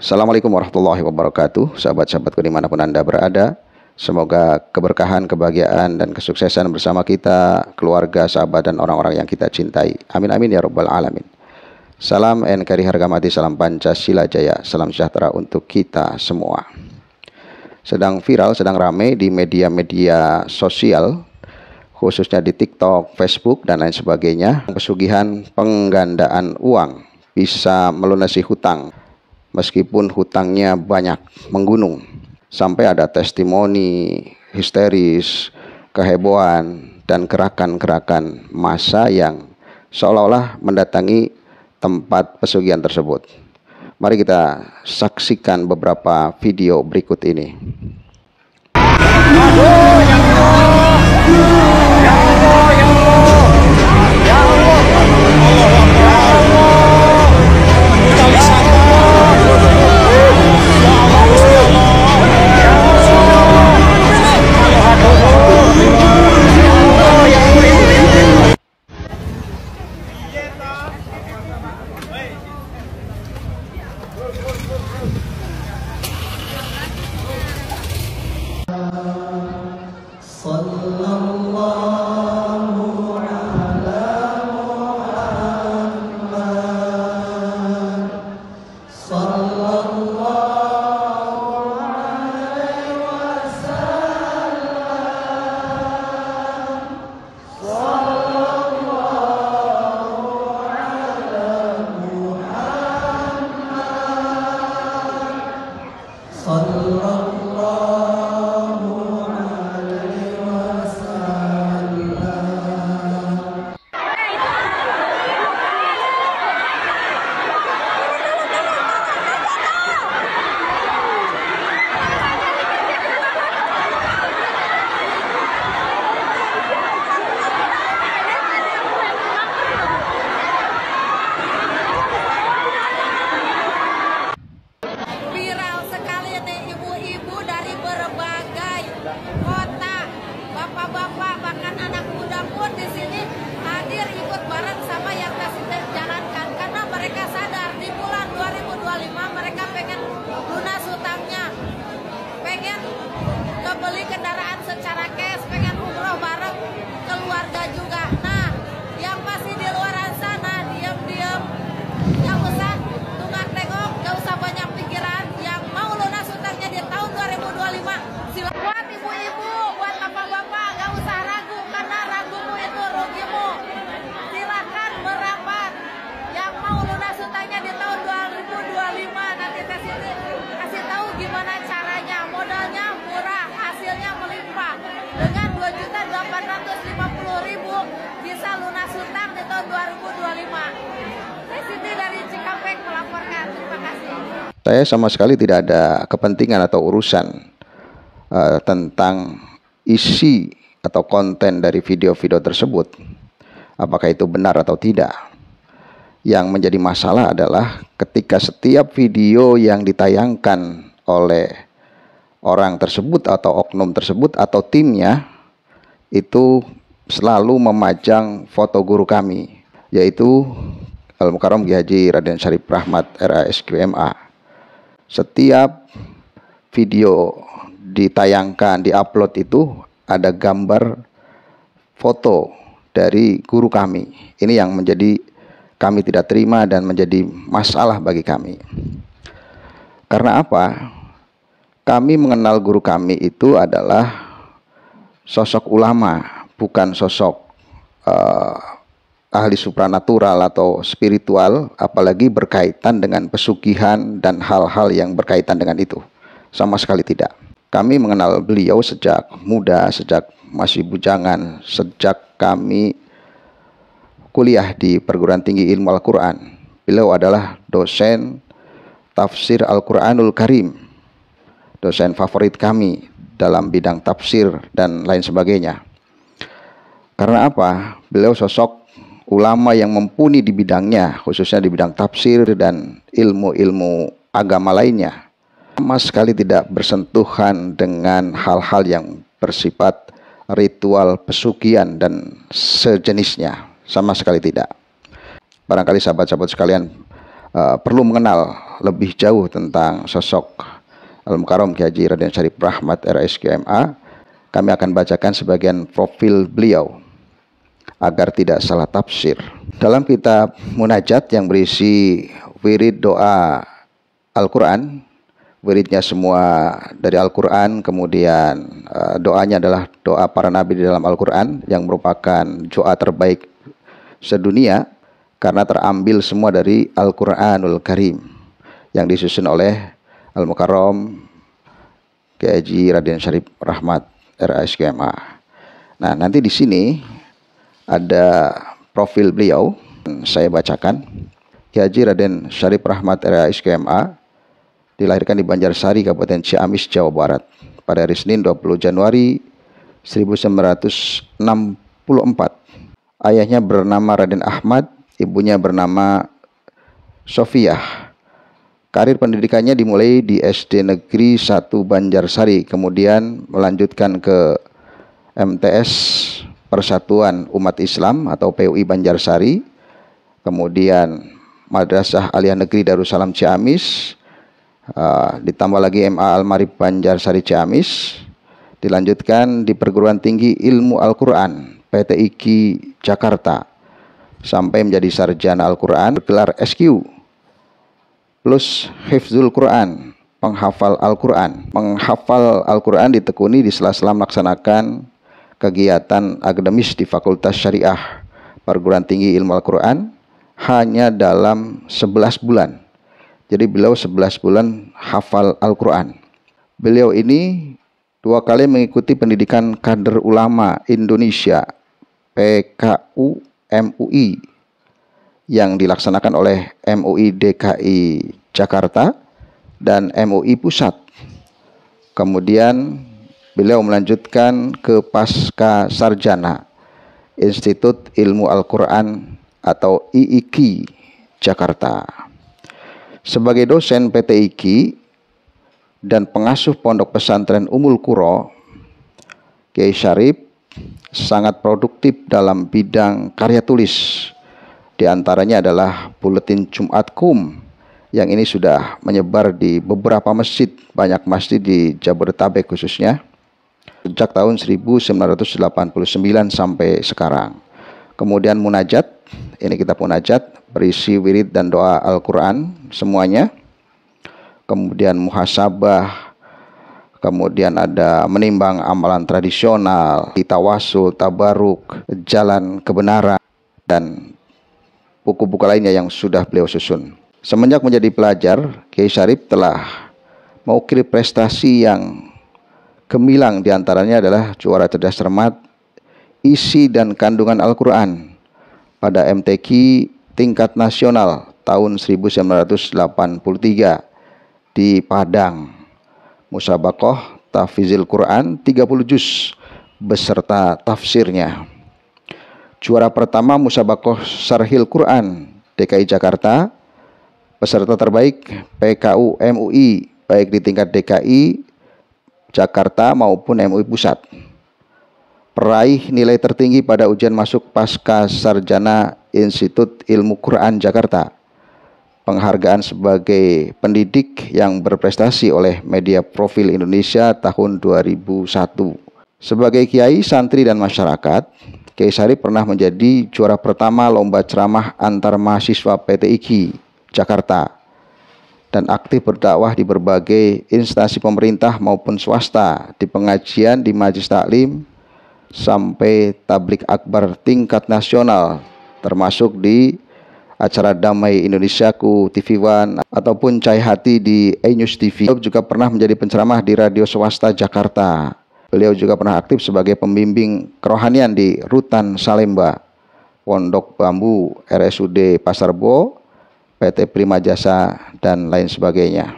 Assalamualaikum warahmatullahi wabarakatuh. Sahabat-sahabatku dimanapun Anda berada, semoga keberkahan, kebahagiaan, dan kesuksesan bersama kita, keluarga, sahabat, dan orang-orang yang kita cintai. Amin amin ya rabbal alamin. Salam NKRI harga mati, salam Pancasila Jaya, salam sejahtera untuk kita semua. Sedang viral, sedang ramai di media-media sosial, khususnya di TikTok, Facebook, dan lain sebagainya, pesugihan penggandaan uang bisa melunasi hutang meskipun hutangnya banyak, menggunung. Sampai ada testimoni histeris, kehebohan, dan gerakan-gerakan massa yang seolah-olah mendatangi tempat pesugihan tersebut. Mari kita saksikan beberapa video berikut ini. Kota, bapak-bapak, bahkan anak muda pun di sini hadir ikut bareng sama yang kasih jalankan, karena mereka sadar di bulan 2025 mereka pengen lunas hutangnya, pengen kebeli kendaraan secara cash, pengen umroh bareng keluarga juga. Nah, yang masih di luar sana diam-diam, gak usah tunggak tengok, gak usah banyak pikiran, yang mau lunas hutangnya di tahun 2025 silakan. Buat ibu-ibu, buat bapak-bapak, gak usah ragu, karena ragumu itu rugimu. Silakan merapat. Yang mau lunas hutangnya di tahun 2025, nanti saya sini kasih tahu gimana caranya. Modalnya murah, hasilnya melimpah. Dengan 2.850.000 bisa lunas hutang di tahun 2025. Saya Siti dari Cikampek melaporkan. Terima kasih. Saya sama sekali tidak ada kepentingan atau urusan tentang isi atau konten dari video-video tersebut, apakah itu benar atau tidak. Yang menjadi masalah adalah ketika setiap video yang ditayangkan oleh orang tersebut atau oknum tersebut atau timnya itu selalu memajang foto guru kami, yaitu Al-Mukarram Kiai Haji Raden Syarif Rahmat RASQMA. Setiap video ditayangkan, diupload itu ada gambar foto dari guru kami. Ini yang menjadi kami tidak terima dan menjadi masalah bagi kami. Karena apa? Kami mengenal guru kami itu adalah sosok ulama, bukan sosok ahli supranatural atau spiritual, apalagi berkaitan dengan pesugihan dan hal-hal yang berkaitan dengan itu. Sama sekali tidak. Kami mengenal beliau sejak muda, sejak masih bujangan, sejak kami kuliah di Perguruan Tinggi Ilmu Al-Quran. Beliau adalah dosen tafsir Al-Quranul Karim, dosen favorit kami dalam bidang tafsir dan lain sebagainya. Karena apa? Beliau sosok ulama yang mumpuni di bidangnya, khususnya di bidang tafsir dan ilmu-ilmu agama lainnya. Sama sekali tidak bersentuhan dengan hal-hal yang bersifat ritual pesugihan dan sejenisnya, sama sekali tidak. Barangkali sahabat-sahabat sekalian perlu mengenal lebih jauh tentang sosok Al-Mukarram Kiai Haji Raden Syarif Rahmat RSQMA, kami akan bacakan sebagian profil beliau agar tidak salah tafsir. Dalam kitab Munajat yang berisi wirid doa Al-Quran, wiridnya semua dari Al-Quran, kemudian doanya adalah doa para nabi di dalam Al-Quran yang merupakan doa terbaik sedunia karena terambil semua dari Al-Quranul Karim yang disusun oleh Al-Mukarram Kiai Haji Raden Syarif Rahmat RSQMA. Nah, nanti di sini ada profil beliau, saya bacakan. Kiai Haji Raden Syarif Rahmat RSQMA dilahirkan di Banjarsari, Kabupaten Ciamis, Jawa Barat pada hari Senin 20 Januari 1964. Ayahnya bernama Raden Ahmad, ibunya bernama Sofiah. Karir pendidikannya dimulai di SD Negeri 1 Banjarsari, kemudian melanjutkan ke MTS Persatuan Umat Islam atau PUI Banjarsari, kemudian Madrasah Aliyah Negeri Darussalam Ciamis, ditambah lagi MA Al-Marif Banjarsari Ciamis, dilanjutkan di Perguruan Tinggi Ilmu Al-Quran PTIQ Jakarta sampai menjadi sarjana Al-Quran bergelar SQ plus Hifzul Quran, penghafal Al-Quran. Menghafal Al-Quran ditekuni di sela-sela melaksanakan kegiatan akademis di Fakultas Syariah Perguruan Tinggi Ilmu Al-Quran hanya dalam 11 bulan. Jadi beliau 11 bulan hafal Al-Quran. Beliau ini 2 kali mengikuti pendidikan kader ulama Indonesia PKU MUI yang dilaksanakan oleh MUI DKI Jakarta dan MUI Pusat. Kemudian beliau melanjutkan ke Pasca Sarjana Institut Ilmu Al-Quran atau IIQ Jakarta. Sebagai dosen PTIQ dan pengasuh Pondok Pesantren Ummul Qura, Kiai Syarif sangat produktif dalam bidang karya tulis. Di antaranya adalah Buletin Jumat Qum yang ini sudah menyebar di beberapa masjid, banyak masjid di Jabodetabek khususnya, sejak tahun 1989 sampai sekarang. Kemudian Munajat, ini kitab Munajat berisi wirid dan doa Al-Quran semuanya. Kemudian Muhasabah, kemudian ada menimbang amalan tradisional, tawasul, tabaruk, jalan kebenaran, dan buku-buku lainnya yang sudah beliau susun. Semenjak menjadi pelajar, Kiai Syarif telah mengukir prestasi yang gemilang, diantaranya adalah juara cerdas cermat isi dan kandungan Al-Quran pada MTQ tingkat nasional tahun 1983 di Padang. Musabaqah Tahfizil Quran 30 juz beserta tafsirnya. Juara pertama Musabaqah Syarhil Quran DKI Jakarta, peserta terbaik PKU MUI baik di tingkat DKI Jakarta maupun MUI Pusat. Peraih nilai tertinggi pada ujian masuk Pasca Sarjana Institut Ilmu Quran Jakarta. Penghargaan sebagai pendidik yang berprestasi oleh Media Profil Indonesia tahun 2001. Sebagai kiai, santri dan masyarakat, Kiai Syarif pernah menjadi juara pertama lomba ceramah antar mahasiswa PTIQ Jakarta dan aktif berdakwah di berbagai instansi pemerintah maupun swasta, di pengajian di Majelis Taklim sampai tablik akbar tingkat nasional, termasuk di acara Damai Indonesiaku TV One ataupun Cahaya Hati di iNews TV. Beliau juga pernah menjadi penceramah di radio swasta Jakarta. Beliau juga pernah aktif sebagai pembimbing kerohanian di Rutan Salemba, Pondok Bambu, RSUD Pasar Bo, PT Prima Jasa, dan lain sebagainya.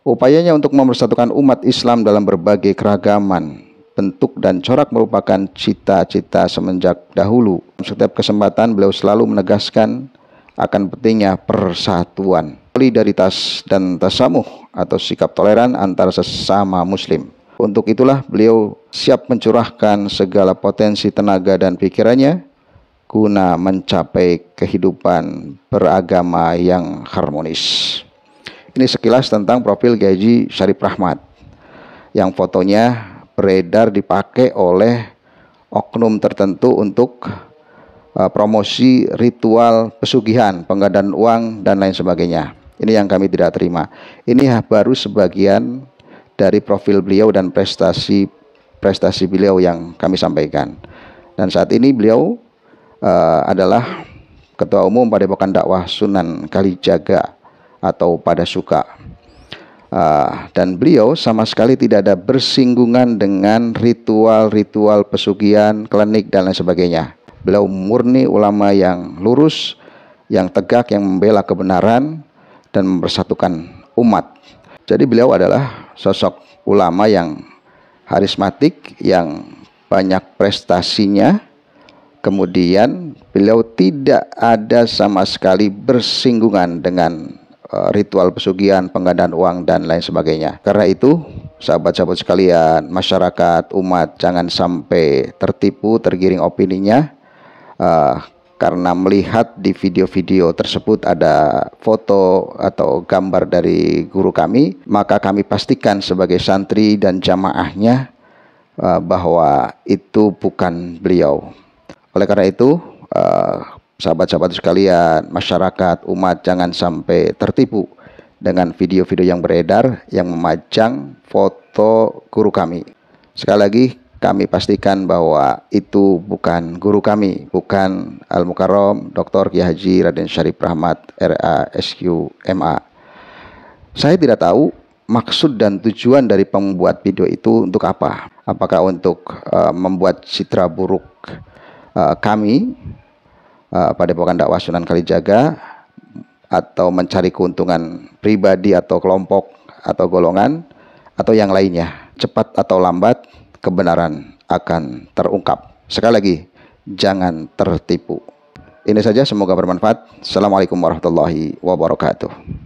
Upayanya untuk mempersatukan umat Islam dalam berbagai keragaman, bentuk dan corak merupakan cita-cita semenjak dahulu. Setiap kesempatan beliau selalu menegaskan akan pentingnya persatuan, solidaritas dan tasamuh atau sikap toleran antar sesama muslim. Untuk itulah beliau siap mencurahkan segala potensi tenaga dan pikirannya guna mencapai kehidupan beragama yang harmonis. Ini sekilas tentang profil Kiai Haji Syarif Rahmat yang fotonya beredar dipakai oleh oknum tertentu untuk promosi ritual pesugihan, penggandaan uang dan lain sebagainya. Ini yang kami tidak terima. Ini baru sebagian dari profil beliau dan prestasi beliau yang kami sampaikan. Dan saat ini beliau adalah Ketua Umum Padepokan Dakwah Sunan Kalijaga atau Padasuka. Dan beliau sama sekali tidak ada bersinggungan dengan ritual-ritual pesugihan, klinik dan lain sebagainya. Beliau murni ulama yang lurus, yang tegak, yang membela kebenaran dan mempersatukan umat. Jadi beliau adalah sosok ulama yang harismatik, yang banyak prestasinya. Kemudian beliau tidak ada sama sekali bersinggungan dengan ritual pesugihan, penggandaan uang dan lain sebagainya. Karena itu, sahabat-sahabat sekalian, masyarakat, umat, jangan sampai tertipu, tergiring opininya. Karena melihat di video-video tersebut ada foto atau gambar dari guru kami, maka kami pastikan sebagai santri dan jamaahnya bahwa itu bukan beliau. Oleh karena itu, sahabat-sahabat sekalian, masyarakat, umat, jangan sampai tertipu dengan video-video yang beredar yang memajang foto guru kami. Sekali lagi, kami pastikan bahwa itu bukan guru kami, bukan Al-Mukarram Dr. Kiai Haji Raden Syarif Rahmat RA SQ MA. Saya tidak tahu maksud dan tujuan dari pembuat video itu untuk apa. Apakah untuk membuat citra buruk kami Padepokan Dakwah Sunan Kalijaga, atau mencari keuntungan pribadi atau kelompok atau golongan atau yang lainnya. Cepat atau lambat kebenaran akan terungkap. Sekali lagi, jangan tertipu. Ini saja, semoga bermanfaat. Assalamualaikum warahmatullahi wabarakatuh.